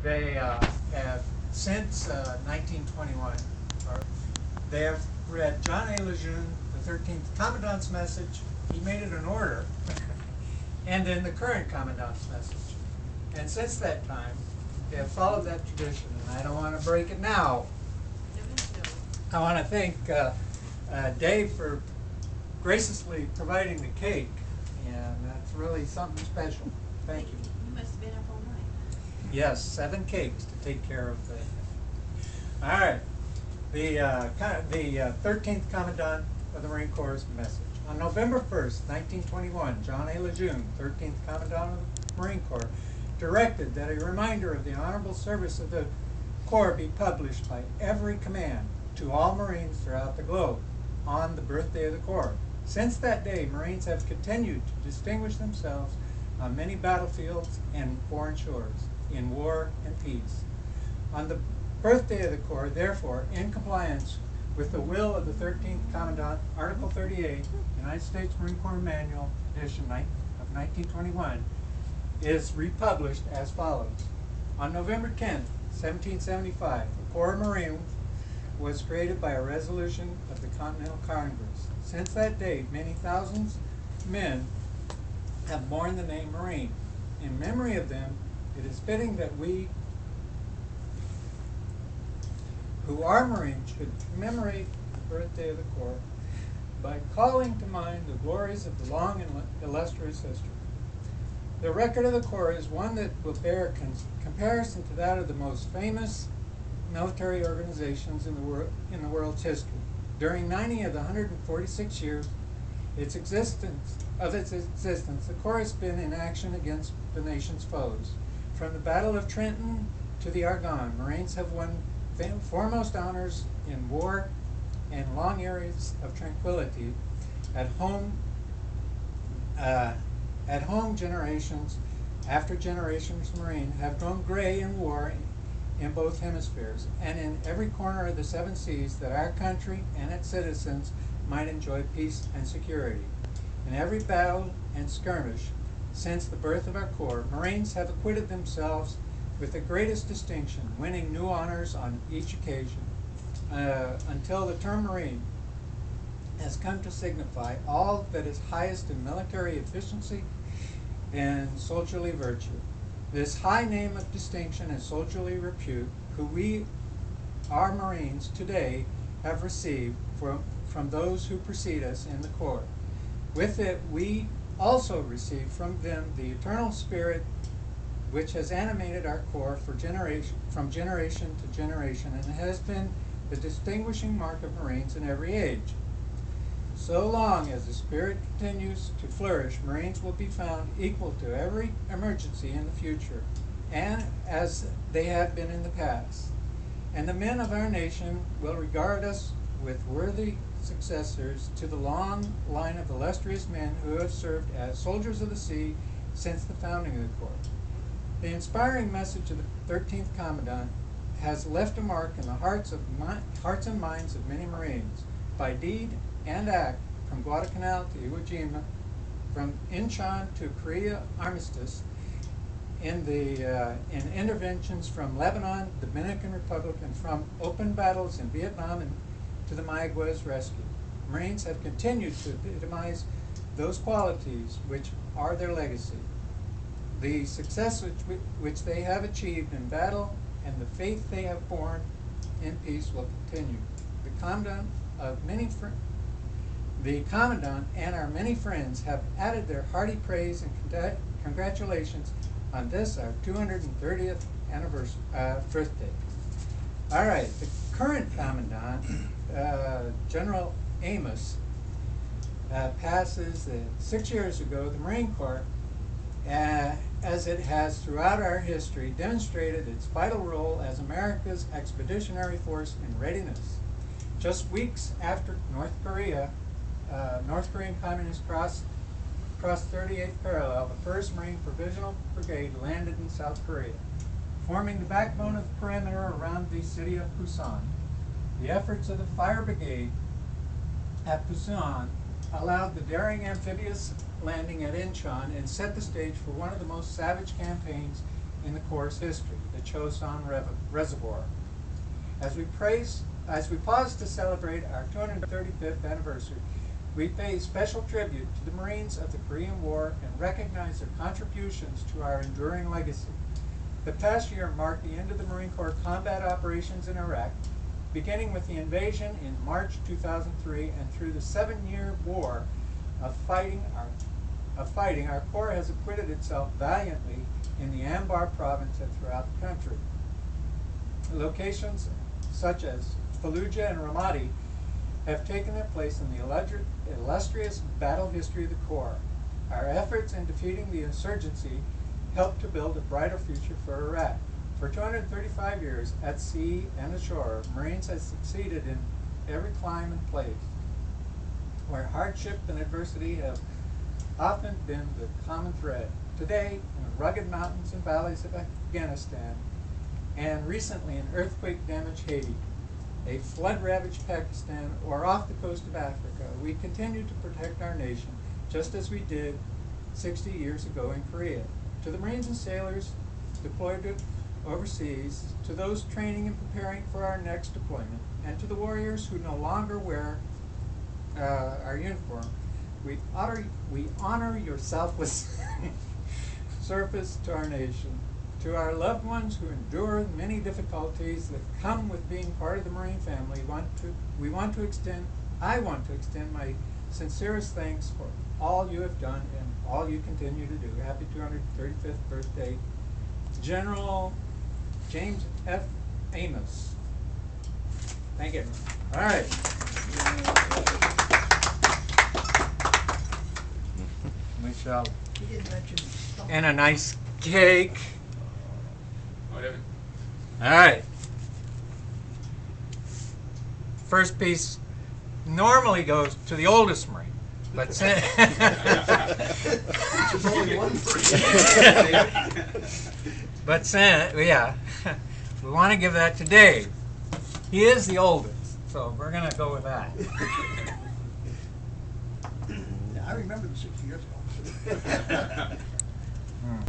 They have, since 1921, or they have read John A. Lejeune, the 13th Commandant's message. He made it an order, and then the current Commandant's message. And since that time, they have followed that tradition, and I don't want to break it now. I want to thank Dave for graciously providing the cake, and that's really something special. Thank you. You must have been up all night. Yes, 7 cakes to take care of the. All right, the 13th Commandant of the Marine Corps message. On November 1st, 1921, John A. Lejeune, 13th Commandant of the Marine Corps, directed that a reminder of the honorable service of the Corps be published by every command to all Marines throughout the globe on the birthday of the Corps. Since that day, Marines have continued to distinguish themselves on many battlefields and foreign shores, in war and peace. On the birthday of the Corps, therefore, in compliance with the will of the 13th Commandant, Article 38, United States Marine Corps Manual, edition of 1921, is republished as follows. On November 10th, 1775, the Corps of Marines was created by a resolution of the Continental Congress. Since that date, many thousands of men have borne the name Marine. In memory of them, it is fitting that we who are Marines should commemorate the birthday of the Corps by calling to mind the glories of the long and illustrious history. The record of the Corps is one that will bear comparison to that of the most famous military organizations in the world's history. During 90 of the 146 years its existence, the Corps has been in action against the nation's foes. From the Battle of Trenton to the Argonne, Marines have won foremost honors in war and long years of tranquility. At home, generations after generations of Marine have grown gray in war in both hemispheres, and in every corner of the 7 seas, that our country and its citizens might enjoy peace and security. In every battle and skirmish since the birth of our Corps, Marines have acquitted themselves with the greatest distinction, winning new honors on each occasion, until the term Marine has come to signify all that is highest in military efficiency and soldierly virtue. This high name of distinction and soldierly repute, who we, our Marines, today have received from those who precede us in the Corps. With it, we also receive from them the eternal spirit which has animated our Corps from generation to generation, and has been the distinguishing mark of Marines in every age. So long as the spirit continues to flourish, Marines will be found equal to every emergency in the future, and as they have been in the past. And the men of our nation will regard us with worthy successors to the long line of illustrious men who have served as soldiers of the sea since the founding of the Corps. The inspiring message of the 13th Commandant has left a mark in the hearts and minds of many Marines. By deed and act, from Guadalcanal to Iwo Jima, from Incheon to Korea armistice, in interventions from Lebanon, Dominican Republic, and from open battles in Vietnam and to the Mayaguez rescue, Marines have continued to epitomize those qualities which are their legacy. The success which they have achieved in battle and the faith they have borne in peace will continue. The Commandant and our many friends have added their hearty praise and congratulations on this, our 230th birthday. All right, the current Commandant, General Amos, passes 6 years ago. The Marine Corps, as it has throughout our history, demonstrated its vital role as America's expeditionary force in readiness. Just weeks after North Korean communists crossed 38th parallel, the 1st Marine Provisional Brigade landed in South Korea, forming the backbone of the perimeter around the city of Busan. The efforts of the Fire Brigade at Busan allowed the daring amphibious landing at Incheon and set the stage for one of the most savage campaigns in the Corps' history, the Chosin Reservoir. As we pause to celebrate our 235th anniversary, we pay special tribute to the Marines of the Korean War and recognize their contributions to our enduring legacy. The past year marked the end of the Marine Corps combat operations in Iraq, beginning with the invasion in March 2003 and through the 7-year war of fighting, our Corps has acquitted itself valiantly in the Anbar province and throughout the country. Locations such as Fallujah and Ramadi have taken their place in the illustrious battle history of the Corps. Our efforts in defeating the insurgency helped to build a brighter future for Iraq. For 235 years, at sea and ashore, Marines have succeeded in every clime and place, where hardship and adversity have often been the common thread. Today, in the rugged mountains and valleys of Afghanistan, and recently in earthquake-damaged Haiti, a flood-ravaged Pakistan, or off the coast of Africa, we continue to protect our nation, just as we did 60 years ago in Korea. To the Marines and sailors deployed overseas, to those training and preparing for our next deployment, and to the warriors who no longer wear our uniform, we honor your selfless service to our nation. To our loved ones who endure many difficulties that come with being part of the Marine family, I want to extend my sincerest thanks for all you have done and all you continue to do. Happy 235th birthday, General James F. Amos. Thank you. All right. We shall. He didn't mention STOMP. And a nice cake. All right. First piece normally goes to the oldest Marine, but since There's only one for you. but since we want to give that to Dave. He is the oldest, so we're gonna go with that. I remember the 60 years ago.